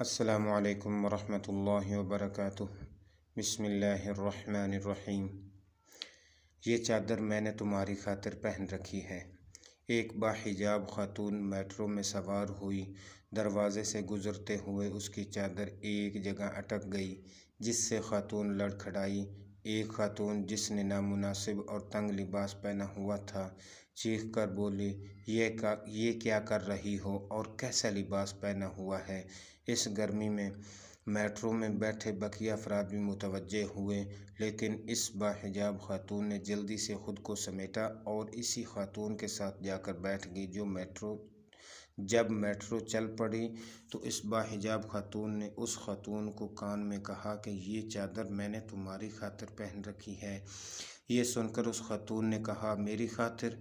السلام علیکم ورحمۃ اللہ وبرکاتہ۔ بسم اللہ الرحمن الرحیم۔ یہ چادر میں نے تمہاری خاطر پہن رکھی ہے۔ ایک باحجاب خاتون میٹرو میں سوار ہوئی، دروازے سے گزرتے ہوئے اس کی چادر ایک جگہ اٹک گئی، جس سے خاتون لڑکھڑائی۔ ایک خاتون جس نے نامناسب اور تنگ لباس پہنا ہوا تھا، چیخ کر بولی، یہ کیا کر رہی ہو اور کیسا لباس پہنا ہوا ہے؟ اس گرمی میں میٹرو میں بیٹھے بقیہ افراد بھی متوجہ ہوئے، لیکن اس باحجاب خاتون نے جلدی سے خود کو سمیٹا اور اسی خاتون کے ساتھ جا کر بیٹھ گئی۔ جب میٹرو چل پڑی تو اس باحجاب خاتون نے اس خاتون کو کان میں کہا کہ یہ چادر میں نے تمہاری خاطر پہن رکھی ہے۔ یہ سن کر اس خاتون نے کہا، میری خاطر؟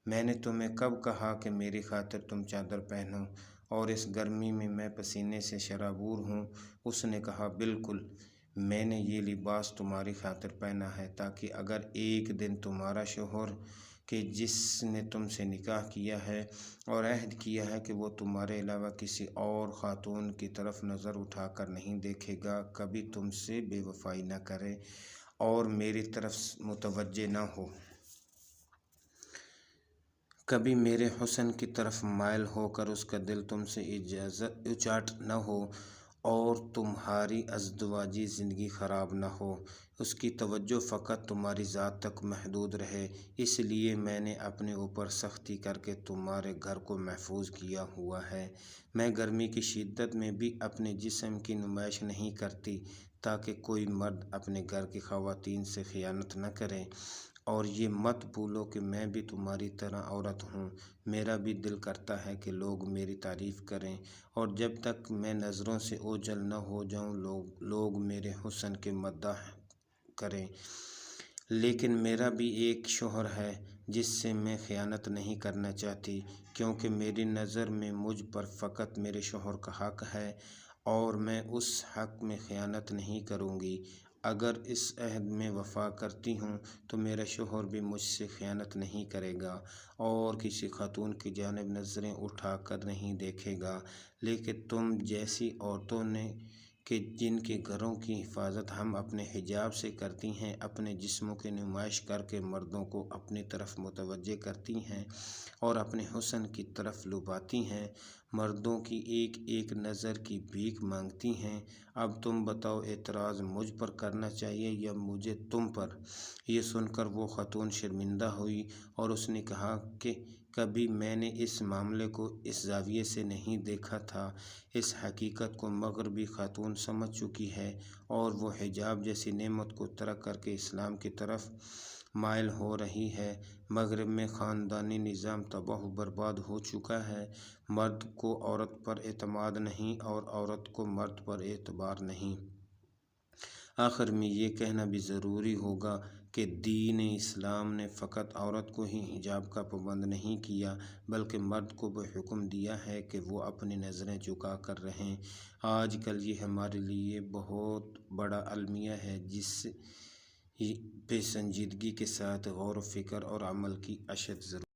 میں نے تمہیں کب کہا کہ میری خاطر تم چادر پہنو، اور اس گرمی میں پسینے سے شرابور ہوں؟ اس نے کہا، بالکل، میں نے یہ لباس تمہاری خاطر پہنا ہے تاکہ اگر ایک دن تمہارا شوہر کہ جس نے تم سے نکاح کیا ہے اور عہد کیا ہے کہ وہ تمہارے علاوہ کسی اور خاتون کی طرف نظر اٹھا کر نہیں دیکھے گا، کبھی تم سے بے وفائی نہ کرے اور میری طرف متوجہ نہ ہو، کبھی میرے حسن کی طرف مائل ہو کر اس کا دل تم سے اچاٹ نہ ہو اور تمہاری ازدواجی زندگی خراب نہ ہو، اس کی توجہ فقط تمہاری ذات تک محدود رہے، اس لیے میں نے اپنے اوپر سختی کر کے تمہارے گھر کو محفوظ کیا ہوا ہے۔ میں گرمی کی شدت میں بھی اپنے جسم کی نمائش نہیں کرتی تاکہ کوئی مرد اپنے گھر کی خواتین سے خیانت نہ کرے، اور یہ مت بھولو کہ میں بھی تمہاری طرح عورت ہوں، میرا بھی دل کرتا ہے کہ لوگ میری تعریف کریں، اور جب تک میں نظروں سے اوجھل نہ ہو جاؤں لوگ میرے حسن کے مداح کریں، لیکن میرا بھی ایک شوہر ہے جس سے میں خیانت نہیں کرنا چاہتی، کیونکہ میری نظر میں مجھ پر فقط میرے شوہر کا حق ہے اور میں اس حق میں خیانت نہیں کروں گی۔ اگر اس عہد میں وفا کرتی ہوں تو میرا شوہر بھی مجھ سے خیانت نہیں کرے گا اور کسی خاتون کی جانب نظریں اٹھا کر نہیں دیکھے گا، لیکن تم جیسی عورتوں نے کہ جن کے گھروں کی حفاظت ہم اپنے حجاب سے کرتی ہیں، اپنے جسموں کی نمائش کر کے مردوں کو اپنی طرف متوجہ کرتی ہیں اور اپنے حسن کی طرف لبھاتی ہیں، مردوں کی ایک ایک نظر کی بھیک مانگتی ہیں۔ اب تم بتاؤ، اعتراض مجھ پر کرنا چاہیے یا مجھے تم پر؟ یہ سن کر وہ خاتون شرمندہ ہوئی اور اس نے کہا کہ کبھی میں نے اس معاملے کو اس زاویے سے نہیں دیکھا تھا۔ اس حقیقت کو مغربی خاتون سمجھ چکی ہے اور وہ حجاب جیسی نعمت کو ترک کر کے اسلام کی طرف مائل ہو رہی ہے۔ مغرب میں خاندانی نظام تباہ و برباد ہو چکا ہے، مرد کو عورت پر اعتماد نہیں اور عورت کو مرد پر اعتبار نہیں۔ آخر میں یہ کہنا بھی ضروری ہوگا کہ دین اسلام نے فقط عورت کو ہی حجاب کا پابند نہیں کیا بلکہ مرد کو بھی حکم دیا ہے کہ وہ اپنی نظریں جھکا کر رہیں۔ آج کل یہ ہمارے لیے بہت بڑا المیہ ہے جس پہ سنجیدگی کے ساتھ غور و فکر اور عمل کی اشد ضرورت